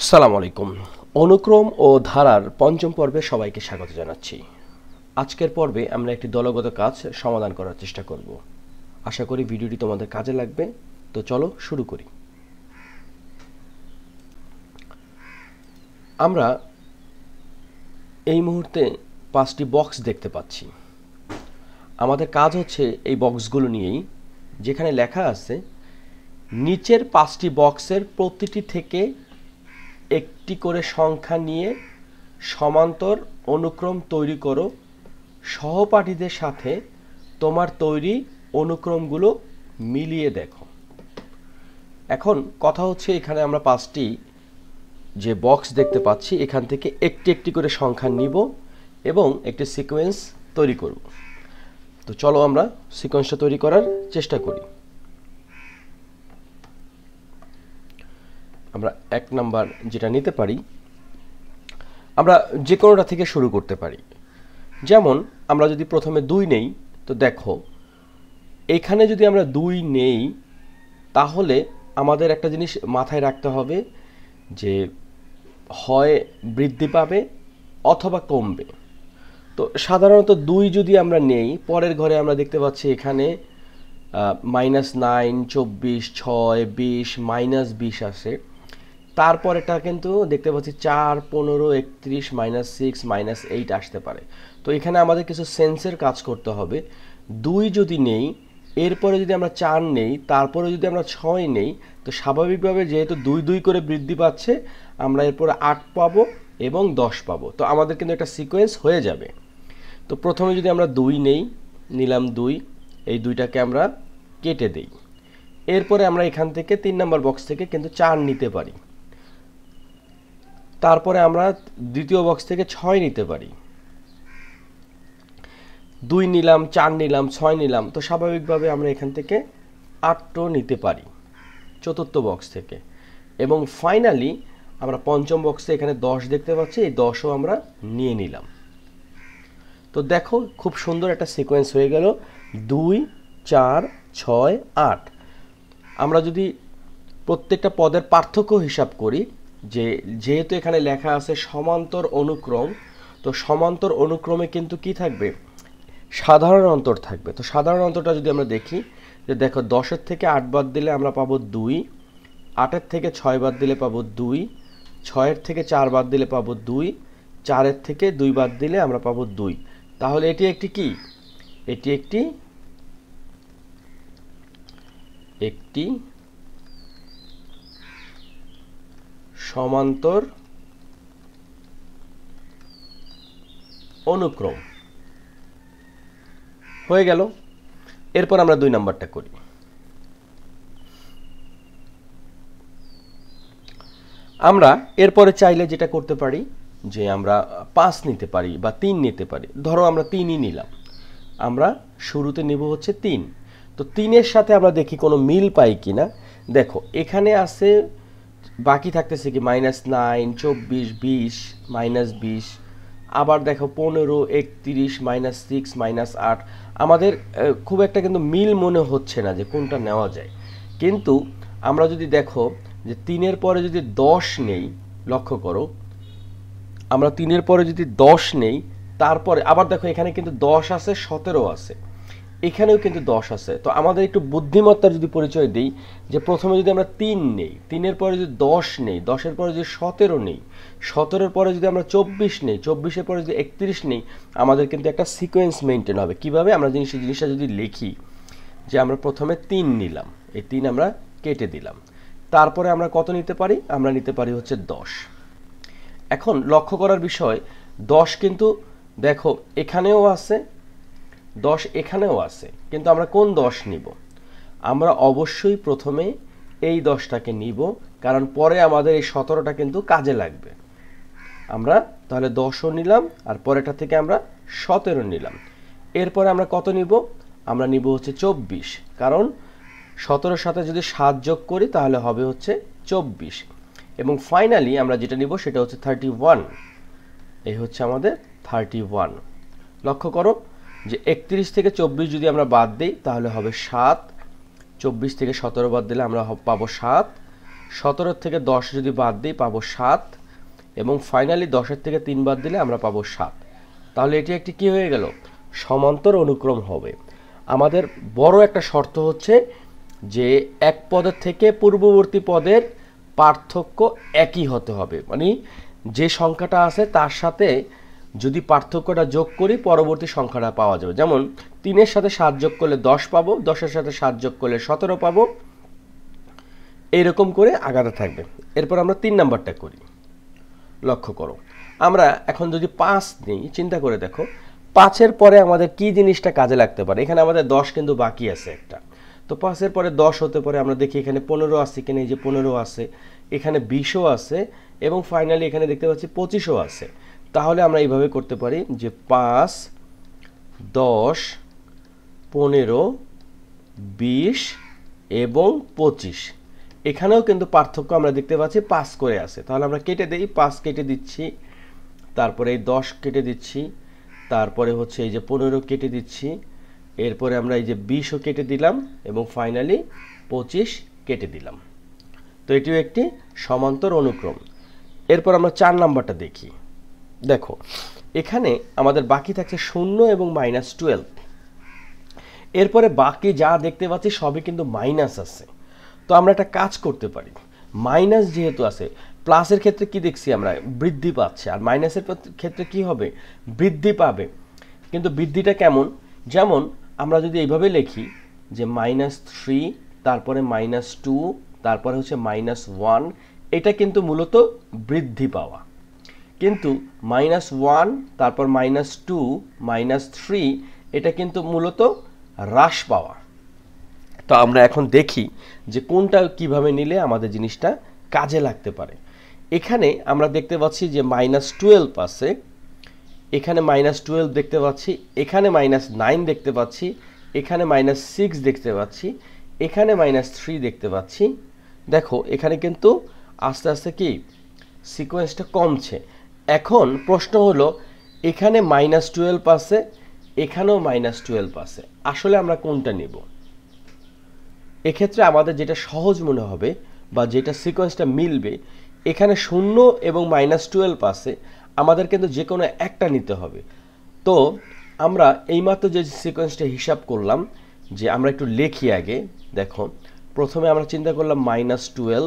আসসালামু আলাইকুম। অনুক্রম ও ধারার পঞ্চম পর্বে সবাইকে স্বাগত জানাচ্ছি। আজকের পর্বে আমরা একটি দলগত কাজ সমাধান করার চেষ্টা করব। আশা করি ভিডিওটি তোমাদের কাজে লাগবে। তো চলো শুরু করি। আমরা এই মুহূর্তে 5টি বক্স দেখতে পাচ্ছি। আমাদের কাজ হচ্ছে এই বক্সগুলো নিয়েই, যেখানে লেখা আছে নিচের 5টি বক্সের প্রতিটি থেকে একটি করে সংখ্যা নিয়ে সমান্তর অনুক্রম তৈরি করো। সহপাঠীদের সাথে তোমার তৈরি অনুক্রমগুলো মিলিয়ে দেখো। এখন কথা হচ্ছে, এখানে আমরা 5টি যে বক্স দেখতে পাচ্ছি, এখান থেকে একটি একটি করে সংখ্যা নিব এবং একটি সিকোয়েন্স তৈরি করব। তো চলো আমরা সিকোয়েন্সটা তৈরি করার চেষ্টা করি। আমরা 1 নাম্বার যেটা নিতে পারি, আমরা যে কোনোটা থেকে শুরু করতে পারি। যেমন আমরা যদি প্রথমে 2 নেই, তো দেখো এখানে যদি আমরা 2 নেই, তাহলে আমাদের একটা জিনিস মাথায় রাখতে হবে যে হয় বৃদ্ধি পাবে অথবা কমবে। তো সাধারণত 2 যদি আমরা নেই, পরের ঘরে আমরা দেখতে পাচ্ছি এখানে -9, 24, 6, 20, -20 আসে। তারপর এটা কিন্তু দেখতে পাচ্ছি 4, 15, 31, -6, -8 আসতে পারে। তো এখানে আমাদের কিছু সেন্সের কাজ করতে হবে। 2 যদি নেই, এরপরে যদি আমরা 4 নেই, তারপরে যদি আমরা 6 নেই, তো স্বাভাবিকভাবে যেহেতু 2 2 করে বৃদ্ধি পাচ্ছে, আমরা এরপরে 8 পাবো এবং 10 পাবো। তো আমাদের কিন্তু একটা সিকোয়েন্স হয়ে যাবে। তো প্রথমে যদি আমরা 2 নেই, নিলাম 2, এই 2টাকে আমরা কেটে দেই। এরপরে আমরা এখান থেকে 3 নাম্বার বক্স থেকে কিন্তু 4 নিতে পারি। তারপরে আমরা দ্বিতীয় বক্স থেকে 6 নিতে পারি। 2 নিলাম, 4 নিলাম, 6 নিলাম, তো স্বাভাবিকভাবে আমরা এখান থেকে 8টো নিতে পারি চতুর্থ বক্স থেকে। এবং ফাইনালি আমরা পঞ্চম বক্সে এখানে 10 দেখতে পাচ্ছি, এই 10ও আমরা নিয়ে নিলাম। তো দেখো খুব সুন্দর একটা সিকোয়েন্স হয়ে গেল, 2, 4, 6, 8। আমরা যদি প্রত্যেকটা পদের পার্থক্য হিসাব করি, যেহেতু এখানে লেখা আছে সমান্তর অনুক্রম, তো সমান্তর অনুক্রমে কিন্তু কি থাকবে, সাধারণ অন্তর থাকবে। তো সাধারণ অন্তরটা যদি আমরা দেখি, যে দেখো 10-এর থেকে 8 বাদ দিলে আমরা পাবো 2, 8-এর থেকে 6 বাদ দিলে পাবো 2, 6-এর থেকে 4 বাদ দিলে পাবো 2, 4-এর থেকে 2 বাদ দিলে আমরা পাবো 2। তাহলে এটি একটি কি, এটি একটি সমান্তর অনুক্রম হয়ে গেল। এরপর আমরা 2 নাম্বারটা করি। আমরা এরপরে চাইলে যেটা করতে পারি, যে আমরা 5 নিতে পারি বা 3 নিতে পারি। ধরো আমরা 3ই নিলাম, আমরা শুরুতে নিব হচ্ছে 3। তো 3-এর সাথে আমরা দেখি কোনো মিল পাই কিনা। দেখো এখানে আছে, বাকি থাকতেছে কি -9, 24, 20, -20, আবার দেখো 15, 31, -6, -8। আমাদের খুব একটা কিন্তু মিল মনে হচ্ছে না যে কোনটা নেওয়া যায়। কিন্তু আমরা যদি দেখো যে 3-এর পরে যদি 10 নেই, লক্ষ্য করো আমরা 3-এর পরে যদি 10 নেই, তারপরে আবার দেখো এখানে কিন্তু 10 আছে, 17 আছে, এখানেও কিন্তু 10 আছে। তো আমাদের একটু বুদ্ধিমত্তার যদি পরিচয় দিই, যে প্রথমে যদি আমরা 3 নেই, 3-এর পরে যদি 10 নেই, 10-এর পরে যদি 17 নেই, 17-এর পরে যদি আমরা 24 নেই, 24-এর পরে যদি 31 নেই, আমাদের কিন্তু একটা সিকোয়েন্স মেনটেন হবে। কিভাবে আমরা জিনিসটা যদি লিখি, যে আমরা প্রথমে 3 নিলাম, এই 3 আমরা কেটে দিলাম, তারপরে আমরা কত নিতে পারি, আমরা নিতে পারি হচ্ছে 10। এখন লক্ষ্য করার বিষয়, 10 কিন্তু দেখো এখানেও আছে, 10 এখানেও আছে, কিন্তু আমরা কোন 10 নিব? আমরা অবশ্যই প্রথমে এই 10টাকে নিব, কারণ পরে আমাদের এই 17টা কিন্তু কাজে লাগবে। আমরা তাহলে 10ও নিলাম, আর পরেরটা থেকে আমরা 17 নিলাম। এরপরে আমরা কত নিব? আমরা নিব হচ্ছে 24, কারণ 17-এর সাথে যদি 7 যোগ করি তাহলে হবে হচ্ছে 24। এবং ফাইনালি আমরা যেটা নিব সেটা হচ্ছে 31। এই হচ্ছে আমাদের 31। লক্ষ্য করো যে 31 থেকে 24 যদি আমরা বাদ দিই তাহলে হবে 7, 24 থেকে 17 বাদ দিলে আমরা পাবো 7, 17 থেকে 10 যদি বাদ দিই পাবো 7, এবং ফাইনালি 10-এর থেকে 3 বাদ দিলে আমরা পাবো 7। তাহলে এটি একটি কি হয়ে গেল? সমান্তর অনুক্রম হবে। আমাদের বড় একটা শর্ত হচ্ছে যে এক পদের থেকে পূর্ববর্তী পদের পার্থক্য একই হতে হবে, মানে যে সংখ্যাটা আছে তার সাথে যদি পার্থক্যটা যোগ করি পরবর্তী সংখ্যাটা পাওয়া যাবে। যেমন 3-এর সাথে 7 যোগ করলে 10 পাবো, 10-এর সাথে 7 যোগ করলে 17 পাবো, এইরকম করে আগাতে থাকবে। এরপর আমরা 3 নাম্বারটা করি। লক্ষ্য করো, আমরা এখন যদি 5 নিই, চিন্তা করে দেখো 5-এর পরে আমাদের কি জিনিসটা কাজে লাগতে পারে। এখানে আমাদের 10 কিন্তু বাকি আছে একটা, তো 5-এর পরে 10 হতে পারে। আমরা দেখি এখানে 15 আছে, এখানে এই যে 15 আছে, এখানে 20ও আছে, এবং ফাইনালি এখানে দেখতে পাচ্ছি 25ও আছে। তাহলে আমরা এইভাবে করতে পারি যে 5, 10, 15, 20 এবং 25। এখানেও কিন্তু পার্থক্য আমরা দেখতে পাচ্ছি 5 করে আছে। তাহলে আমরা কেটে দেই, 5 কেটে দিচ্ছি, তারপরে এই 10 কেটে দিচ্ছি, তারপরে হচ্ছে এই যে 15 কেটে দিচ্ছি, এরপরে আমরা এই যে 20ও কেটে দিলাম, এবং ফাইনালি 25 কেটে দিলাম। তো এটিও একটি সমান্তর অনুক্রম। এরপর আমরা 4 নাম্বারটা দেখি। দেখো এখানে আমাদের বাকি থাকছে 0 এবং -12। এরপরে বাকি যা দেখতে পাচ্ছি সবই কিন্তু মাইনাস আছে। তো আমরা একটা কাজ করতে পারি, মাইনাস যেহেতু আছে, প্লাসের ক্ষেত্রে কি দেখছি আমরা? বৃদ্ধি পাচ্ছে, আর মাইনাসের ক্ষেত্রে কি হবে? বৃদ্ধি পাবে। কিন্তু বৃদ্ধিটা কেমন? যেমন আমরা যদি এইভাবে লিখি যে -3, তারপরে -2, তারপরে হচ্ছে -1, এটা কিন্তু মূলত বৃদ্ধি পাওয়া। কিন্তু -1, তারপর -2, -3, এটা কিন্তু মূলত হ্রাস পাওয়া। তো আমরা এখন দেখি যে কোনটা কিভাবে নিলে আমাদের জিনিসটা কাজে লাগতে পারে। এখানে আমরা দেখতে পাচ্ছি যে -12 আছে, এখানে -12 দেখতে পাচ্ছি, এখানে -9 দেখতে পাচ্ছি, এখানে -6 দেখতে পাচ্ছি, এখানে -3 দেখতে পাচ্ছি। দেখো এখানে কিন্তু আস্তে আস্তে কি সিকোয়েন্সটা কমছে। এখন প্রশ্ন হলো এখানে -12 আছে, এখানেও -12 আছে, আসলে আমরা কোনটা নেব? এক্ষেত্রে আমাদের যেটা সহজ মনে হবে বা যেটা সিকোয়েন্সটা মিলবে, এখানে 0 এবং -12 আছে, আমাদের কিন্তু যে কোনো একটা নিতে হবে। তো আমরা এইমাত্র যে সিকোয়েন্সটা হিসাব করলাম, যে আমরা একটু লিখি আগে। দেখো প্রথমে আমরা চিন্তা করলাম -12,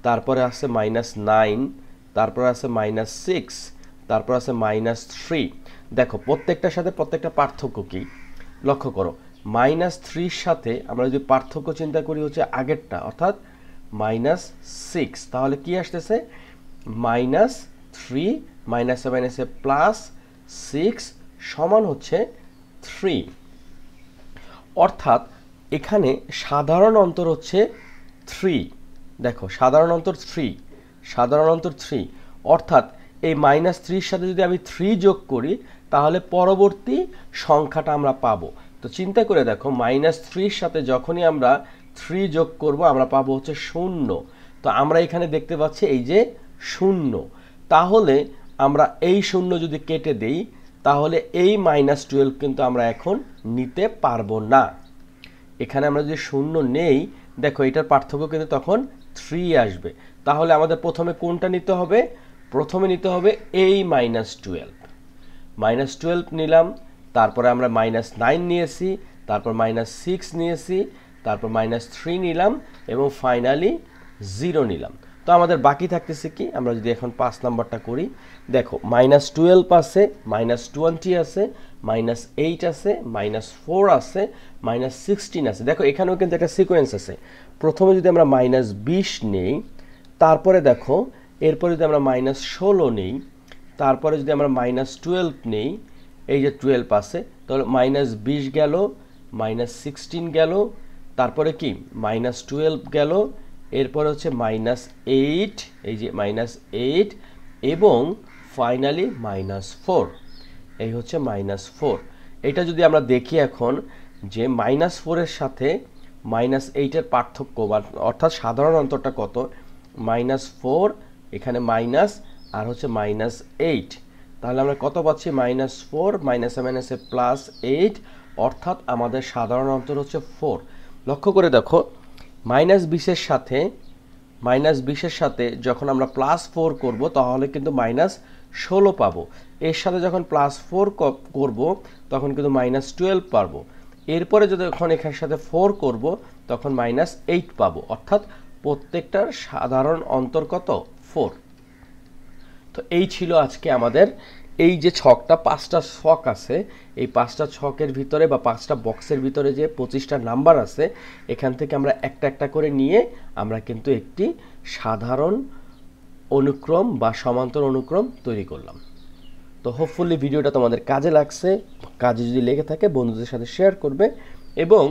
তারপরে আছে -9, তারপরে আছে -6, তারপর আছে -3। দেখো প্রত্যেকটার সাথে প্রত্যেকটা পার্থক্য কি লক্ষ্য করো। -3-র সাথে আমরা যদি পার্থক্য চিন্তা করি হচ্ছে আগেরটা, অর্থাৎ -6, তাহলে কি আসতেছে? -3 -7 +6 সমান হচ্ছে 3। অর্থাৎ এখানে সাধারণ অন্তর হচ্ছে 3। দেখো সাধারণ অন্তর 3, সাধারণ অন্তর 3, অর্থাৎ এই -3-র সাথে যদি আমি 3 যোগ করি তাহলে পরবর্তী সংখ্যাটা আমরা পাবো। তো চিন্তা করে দেখো -3-র সাথে যখনই আমরা 3 যোগ করব আমরা পাবো হচ্ছে 0। তো আমরা এখানে দেখতে পাচ্ছি এই যে 0, তাহলে আমরা এই 0 যদি কেটে দেই তাহলে এই -12 কিন্তু আমরা এখন নিতে পারবো না। এখানে আমরা যদি 0 নেই, দেখো এটার পার্থক্য কিন্তু তখন 3 আসবে। তাহলে আমাদের প্রথমে কোনটা নিতে হবে? প্রথমে নিতে হবে এই -12 নিলাম, তারপরে আমরা -9 নিয়েছি, তারপর -6 নিয়েছি, তারপর -3 নিলাম, এবং ফাইনালি 0 নিলাম। তো আমাদের বাকি থাকতেছে কি? আমরা যদি এখন 5 নাম্বারটা করি, দেখো -12 আছে, -20 আছে, -8 আছে, -4 আছে, -16 আছে। দেখো এখানেও কিন্তু একটা সিকোয়েন্স আছে। প্রথমে যদি আমরা -20 নেই, তারপরে দেখো এরপরে যদি আমরা -16 নেই, তারপরে যদি আমরা -12 নেই, এই যে 12 আছে, তাহলে -20 গেল, -16 গেল, তারপরে কি -12 গেল, এরপরে হচ্ছে -8, এই যে -8, এবং ফাইনালি -4, এই হচ্ছে -4। এটা যদি আমরা দেখি এখন যে -4-এর সাথে -8-এর পার্থক্য, অর্থাৎ সাধারণ অন্তরটা কত? -4, এখানে মাইনাস, আর হচ্ছে -8। তাহলে আমরা কত পাচ্ছি? -4 -7 +8, অর্থাৎ আমাদের সাধারণ অন্তর হচ্ছে 4। লক্ষ্য করে দেখো -20-এর সাথে -20 সাথে যখন আমরা +4 করব তাহলে কিন্তু -16 পাবো। এর সাথে যখন +4 করব তখন কিন্তু -12 পাবো। এরপরে যখন এখানের সাথে 4 করব তখন -8 পাবো, অর্থাৎ প্রত্যেকটার সাধারণ অন্তর কত? 4। তো এই ছিল আজকে আমাদের এই যে ছকটা, 5টা ছক আছে, এই 5টা ছকের ভিতরে বা 5টা বক্সের ভিতরে যে 25টা নাম্বার আছে, এখান থেকে আমরা একটা একটা করে নিয়ে আমরা কিন্তু একটি সাধারণ অনুক্রম বা সমান্তর অনুক্রম তৈরি করলাম। তো হোপফুলি ভিডিওটা তোমাদের কাজে লাগছে। কাজে যদি লেগে থাকে বন্ধুদের সাথে শেয়ার করবে এবং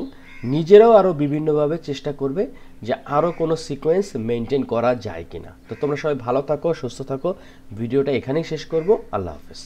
নিজেরাও আরও বিভিন্নভাবে চেষ্টা করবে যে আরও কোনো সিকোয়েন্স মেনটেন করা যায় কিনা। তো তোমরা সবাই ভালো থাকো, সুস্থ থাকো। ভিডিওটা এখানেই শেষ করব। আল্লাহ হাফেজ।